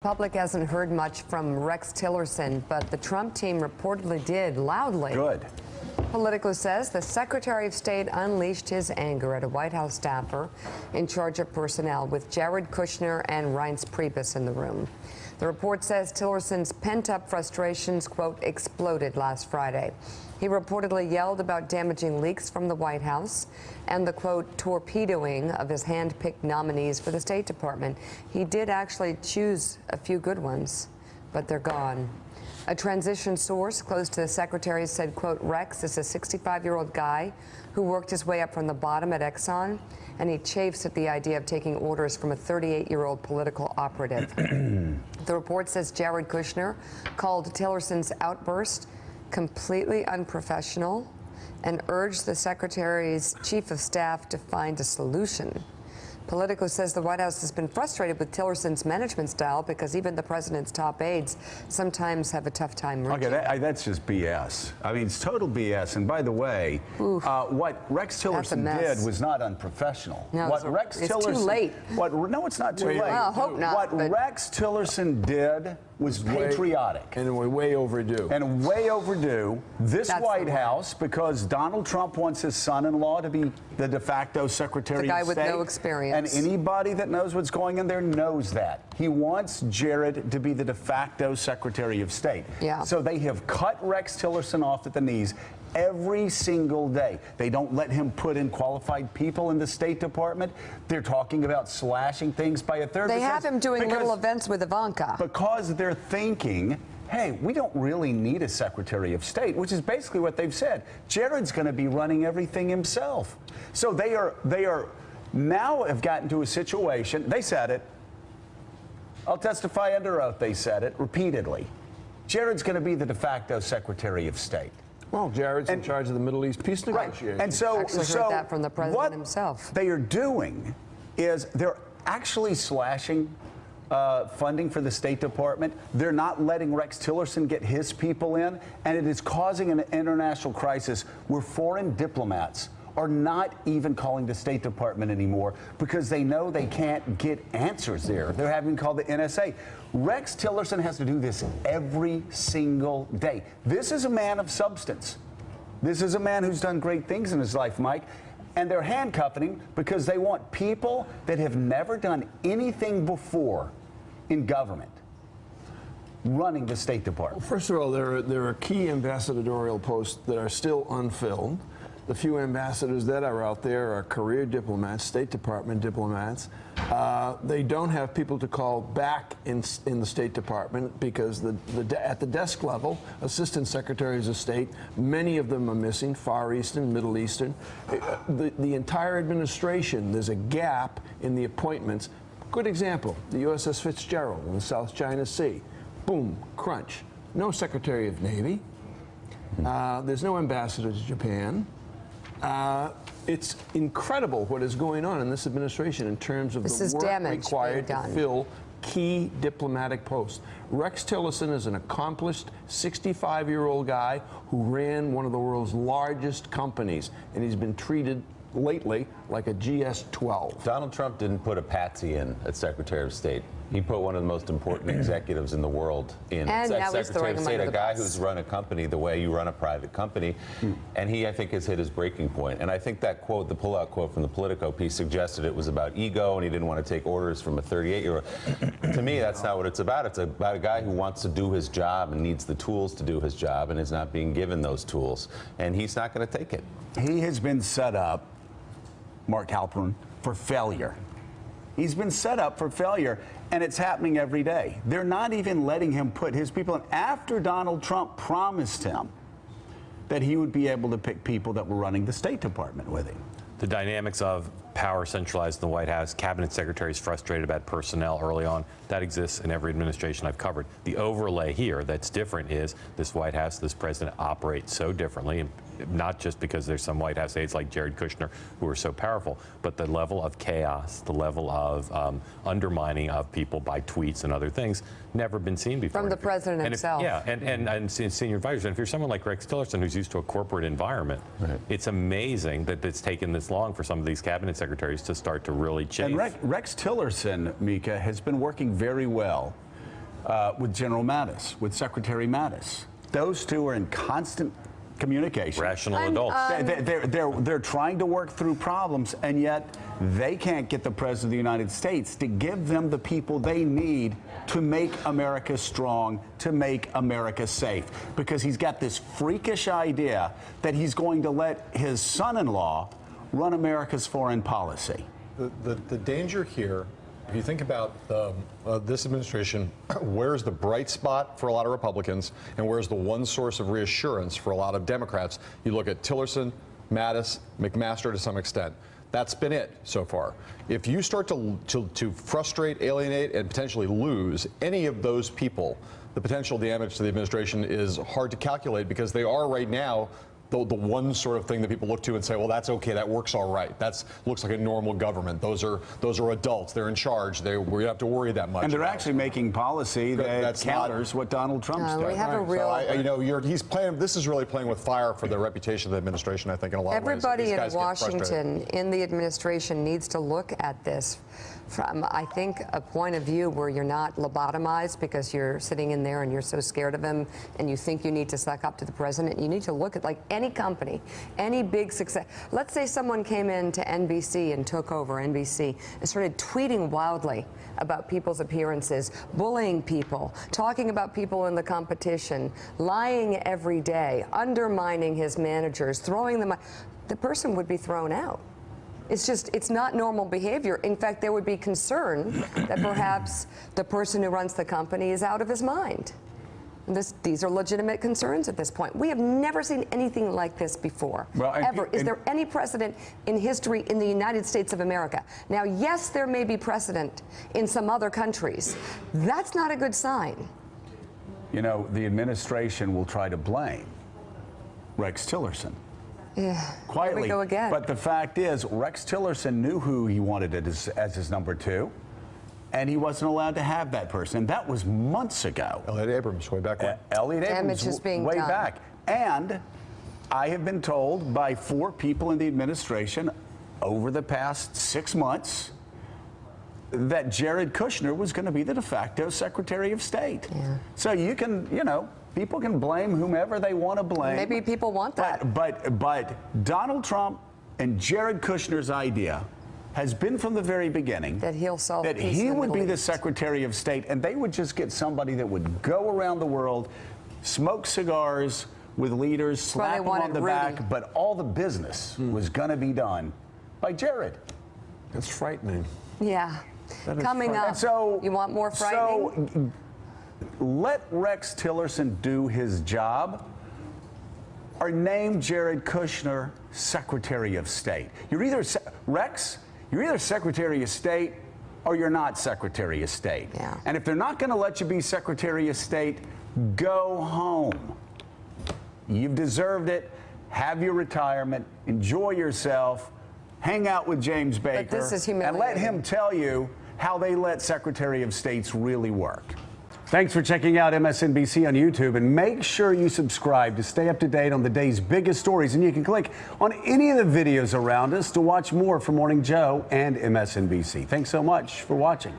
The public hasn't heard much from Rex Tillerson, but the Trump team reportedly did loudly. Good. Politico says the Secretary of State unleashed his anger at a White House staffer in charge of personnel with Jared Kushner and Reince Priebus in the room. The report says Tillerson's pent-up frustrations, quote, exploded last Friday. He reportedly yelled about damaging leaks from the White House and the, quote, torpedoing of his hand-picked nominees for the State Department. He did actually choose a few good ones, but they're gone. A transition source close to the secretary said, quote, Rex is a 65-year-old guy who worked his way up from the bottom at Exxon, and he chafes at the idea of taking orders from a 38-year-old political operative. The report says Jared Kushner called Tillerson's outburst completely unprofessional and urged the secretary's chief of staff to find a solution. Politico says the White House has been frustrated with Tillerson's management style because even the president's top aides sometimes have a tough time reaching. Okay, that's just BS. I mean, it's total BS. And by the way, what Rex Tillerson did was not unprofessional. No, it's too late. No, it's not too late. Well, I hope not. What Rex Tillerson did was patriotic. And way overdue. And way overdue. This White House, because Donald Trump wants his son-in-law to be the de facto Secretary of State. The guy with no experience. And anybody that knows what's going in there knows that. He wants Jared to be the de facto Secretary of State. Yeah. So they have cut Rex Tillerson off at the knees every single day. They don't let him put in qualified people in the State Department. They're talking about slashing things by a third. They have him doing little events with Ivanka. Because they're thinking, hey, we don't really need a Secretary of State, which is basically what they've said. Jared's going to be running everything himself. So they are now have gotten to a situation, they said it, I'll testify under oath, they said it repeatedly. Jared's going to be the de facto Secretary of State. Well, Jared's in charge of the Middle East peace negotiations. And so, actually heard that from the president himself. What they are doing is they're actually slashing funding for the State Department. They're not letting Rex Tillerson get his people in, and it is causing an international crisis where foreign diplomats are not even calling the State Department anymore because they know they can't get answers there. They're having to call the NSA. Rex Tillerson has to do this every single day. This is a man of substance. This is a man who's done great things in his life, Mike. And they're handcuffing him because they want people that have never done anything before in government running the State Department. Well, first of all, there are key ambassadorial posts that are still unfilled. The few ambassadors that are out there are career diplomats, State Department diplomats. They don't have people to call back in the State Department because at the desk level, assistant secretaries of state, many of them are missing, Far Eastern, Middle Eastern. The entire administration, there's a gap in the appointments. Good example, the USS Fitzgerald in the South China Sea. Boom, crunch. No Secretary of Navy. There's no ambassador to Japan. It's incredible what is going on in this administration in terms of the work required to fill key diplomatic posts. Rex Tillerson is an accomplished 65-year-old guy who ran one of the world's largest companies, and he's been treated lately like a GS-12. Donald Trump didn't put a patsy in as Secretary of State. He put one of the most important executives in the world in as Secretary of State, a guy who's run a company the way you run a private company. And he, I think, has hit his breaking point. And I think that quote, the pullout quote from the Politico piece, suggested it was about ego and he didn't want to take orders from a 38-year-old. To me, that's not what it's about. It's about a guy who wants to do his job and needs the tools to do his job and is not being given those tools. And he's not going to take it. He has been set up, Mark Halpern, for failure. He's been set up for failure, and it's happening every day. They're not even letting him put his people in. After Donald Trump promised him that he would be able to pick people that were running the State Department with him. The dynamics of power centralized in the White House, cabinet secretaries frustrated about personnel early on, that exists in every administration I've covered. The overlay here that's different is this White House, this president operates so differently, not just because there's some White House aides like Jared Kushner who are so powerful, but the level of chaos, the level of undermining of people by tweets and other things, never been seen before. From the president himself. And senior advisors. And if you're someone like Rex Tillerson who's used to a corporate environment, it's amazing that it's taken this long for some of these cabinet secretaries to start to really change. And Rex Tillerson, Mika, has been working very well with General Mattis, with Secretary Mattis. Those two are in constant communication. Rational adults. They're trying to work through problems, and yet they can't get the President of the United States to give them the people they need to make America strong, to make America safe. Because he's got this freakish idea that he's going to let his son-in-law run America's foreign policy. The danger here, if you think about this administration, where's the bright spot for a lot of Republicans and where's the one source of reassurance for a lot of Democrats? You look at Tillerson, Mattis, McMaster to some extent. That's been it so far. If you start to frustrate, alienate, and potentially lose any of those people, the potential damage to the administration is hard to calculate because they are right now the one sort of thing that people look to and say, well, that's okay, that works all right. That looks like a normal government. Those are adults. They're in charge. We don't have to worry that much. And they're actually making policy that counters what Donald Trump's doing. We have a real. So he's playing. This is really playing with fire for the reputation of the administration. I think in a lot of ways. Everybody in Washington, in the administration, needs to look at this from, I think, a point of view where you're not lobotomized because you're sitting in there and you're so scared of him and you think you need to suck up to the president. You need to look at, like, any company, any big success. Let's say someone came into NBC and took over NBC and started tweeting wildly about people's appearances, bullying people, talking about people in the competition, lying every day, undermining his managers, throwing them out. The person would be thrown out. It's not normal behavior. In fact, there would be concern that perhaps the person who runs the company is out of his mind. These are legitimate concerns at this point. We have never seen anything like this before, ever. Is there any precedent in history in the United States of America? Now, yes, there may be precedent in some other countries. That's not a good sign. You know, the administration will try to blame Rex Tillerson. Yeah, Quietly. Here we go again. But the fact is, Rex Tillerson knew who he wanted as his number two, and he wasn't allowed to have that person. That was months ago. Elliot Abrams, way back when. Elliot Abrams, Damage is being way done. back. And I have been told by 4 people in the administration over the past 6 months that Jared Kushner was going to be the de facto Secretary of State. Yeah. So you can, people can blame whomever they want to blame. Maybe people want that. But Donald Trump and Jared Kushner's idea has been from the very beginning that he'll solve that peace he in the would be Middle the East. Secretary of State, and they would just get somebody that would go around the world, smoke cigars with leaders, slap them on the back, but all the business was going to be done by Jared. That's frightening. Yeah. Coming up, so, you want more frightening? So let Rex Tillerson do his job, or name Jared Kushner Secretary of State. You're either Rex, you're either Secretary of State or you're not Secretary of State. Yeah. And if they're not going to let you be Secretary of State, go home. You've deserved it. Have your retirement. Enjoy yourself. Hang out with James Baker. But this is humiliating. And let him tell you how they let Secretary of States really work. Thanks for checking out MSNBC on YouTube, and make sure you subscribe to stay up to date on the day's biggest stories. And you can click on any of the videos around us to watch more from Morning Joe and MSNBC. Thanks so much for watching.